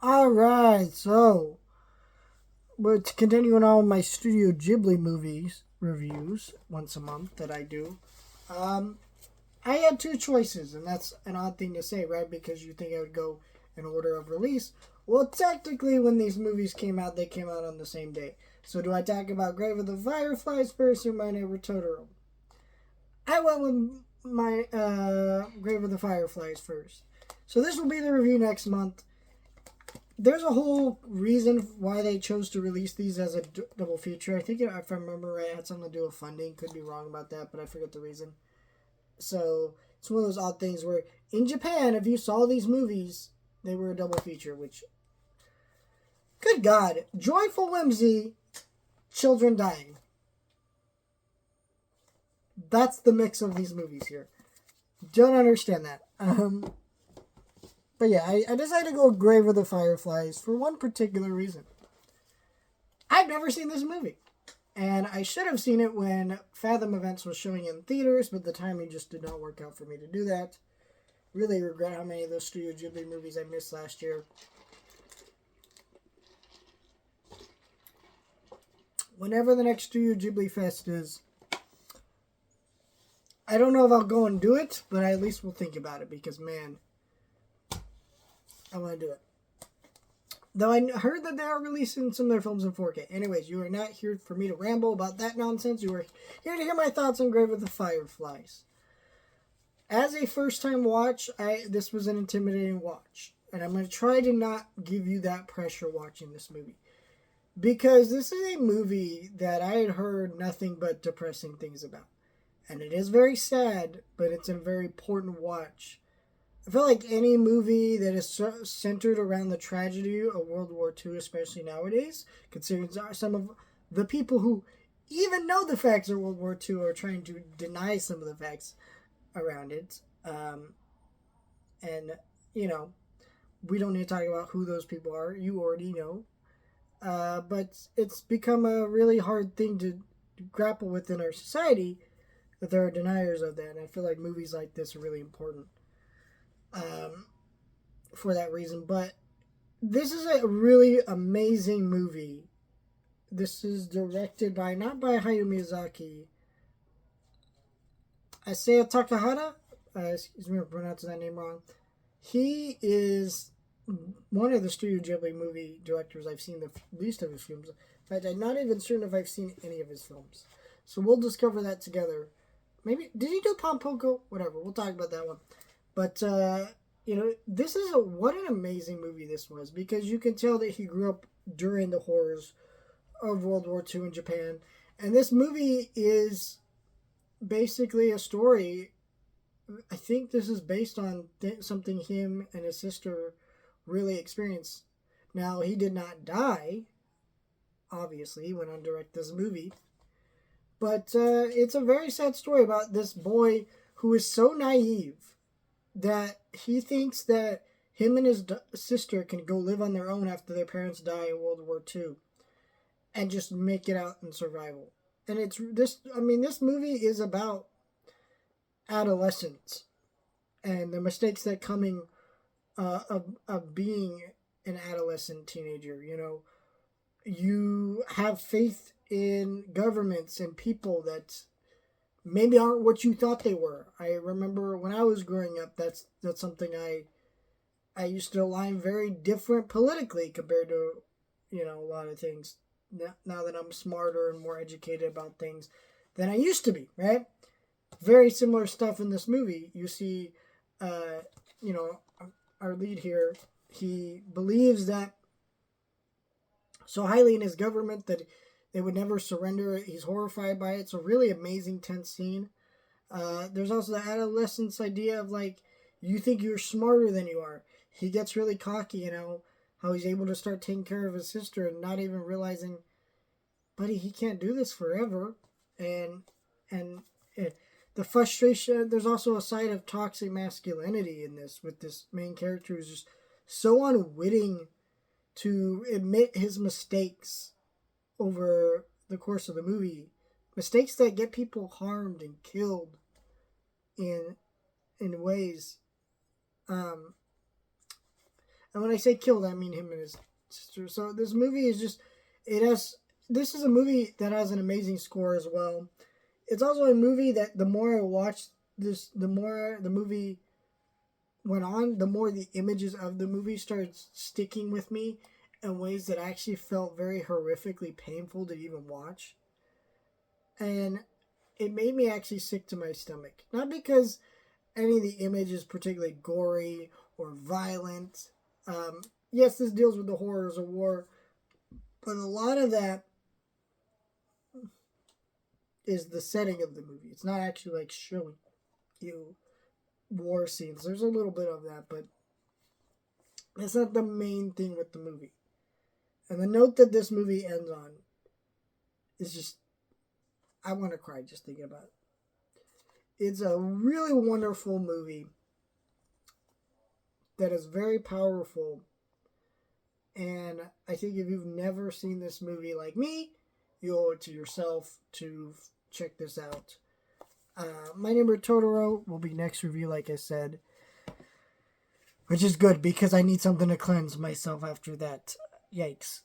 Alright, so we're continuing on with my Studio Ghibli movies reviews once a month that I do. Um, I had two choices, and that's an odd thing to say, right? Because you think I would go in order of release. Well, technically, when these movies came out, they came out on the same day. So, do I talk about Grave of the Fireflies first or My Neighbor Totoro? I went with my Grave of the Fireflies first. So, this will be the review next month. There's a whole reason why they chose to release these as a double feature. I think, if I remember right, it had something to do with funding. Could be wrong about that, but I forget the reason. So it's one of those odd things where in Japan, if you saw these movies, they were a double feature, which, good God, joyful whimsy, children dying. That's the mix of these movies here. Don't understand that. But yeah, I decided to go Grave of the Fireflies for one particular reason. I've never seen this movie. And I should have seen it when Fathom Events was showing in theaters, but the timing just did not work out for me to do that. Really regret how many of those Studio Ghibli movies I missed last year. Whenever the next Studio Ghibli Fest is, I don't know if I'll go and do it, but I at least will think about it because, man, I want to do it. Though I heard that they are releasing some of their films in 4K. Anyways, you are not here for me to ramble about that nonsense. You are here to hear my thoughts on Grave of the Fireflies. As a first-time watch, this was an intimidating watch. And I'm going to try to not give you that pressure watching this movie. Because this is a movie that I had heard nothing but depressing things about. And it is very sad, but it's a very important watch. I feel like any movie that is centered around the tragedy of World War II, especially nowadays, considering some of the people who even know the facts of World War II are trying to deny some of the facts around it. And, you know, we don't need to talk about who those people are. You already know. But it's become a really hard thing to grapple with in our society that there are deniers of that. And I feel like movies like this are really important. For that reason. But this is a really amazing movie. This is directed by, not by Hayao Miyazaki, Isao Takahata. Excuse me for pronouncing that name wrong. He is one of the Studio Ghibli movie directors I've seen the least of his films. In fact, I'm not even certain if I've seen any of his films. So we'll discover that together. Maybe, did he do Pompoko? Whatever, we'll talk about that one. But, this is what an amazing movie this was, because you can tell that he grew up during the horrors of World War II in Japan. And this movie is basically a story. I think this is based on something him and his sister really experienced. Now, he did not die, obviously. He went on to direct this movie. But it's a very sad story about this boy who is so naive that he thinks that him and his sister can go live on their own after their parents die in World War II and just make it out in survival. And this movie is about adolescence and the mistakes that coming of being an adolescent teenager. You have faith in governments and people that maybe aren't what you thought they were. I remember when I was growing up, that's something I used to align very different politically compared to, a lot of things. Now that I'm smarter and more educated about things than I used to be, right? Very similar stuff in this movie. You see, our lead here, he believes that so highly in his government that they would never surrender. He's horrified by it. It's a really amazing, tense scene. There's also the adolescence idea of, like, you think you're smarter than you are. He gets really cocky, how he's able to start taking care of his sister and not even realizing, buddy, he can't do this forever. And the frustration, there's also a side of toxic masculinity in this, with this main character who's just so unwitting to admit his mistakes over the course of the movie. Mistakes that get people harmed and killed in ways. And when I say killed, I mean him and his sister. So this movie is just, this is a movie that has an amazing score as well. It's also a movie that the more I watched this, the more the movie went on, the more the images of the movie started sticking with me in ways that actually felt very horrifically painful to even watch. And it made me actually sick to my stomach. Not because any of the image is particularly gory or violent. Yes, this deals with the horrors of war, but a lot of that is the setting of the movie. It's not actually like showing you war scenes. There's a little bit of that, but it's not the main thing with the movie. And the note that this movie ends on is just, I want to cry just thinking about it. It's a really wonderful movie that is very powerful. And I think if you've never seen this movie like me, you owe it to yourself to check this out. My Neighbor Totoro will be next review, like I said. Which is good because I need something to cleanse myself after that. Yikes.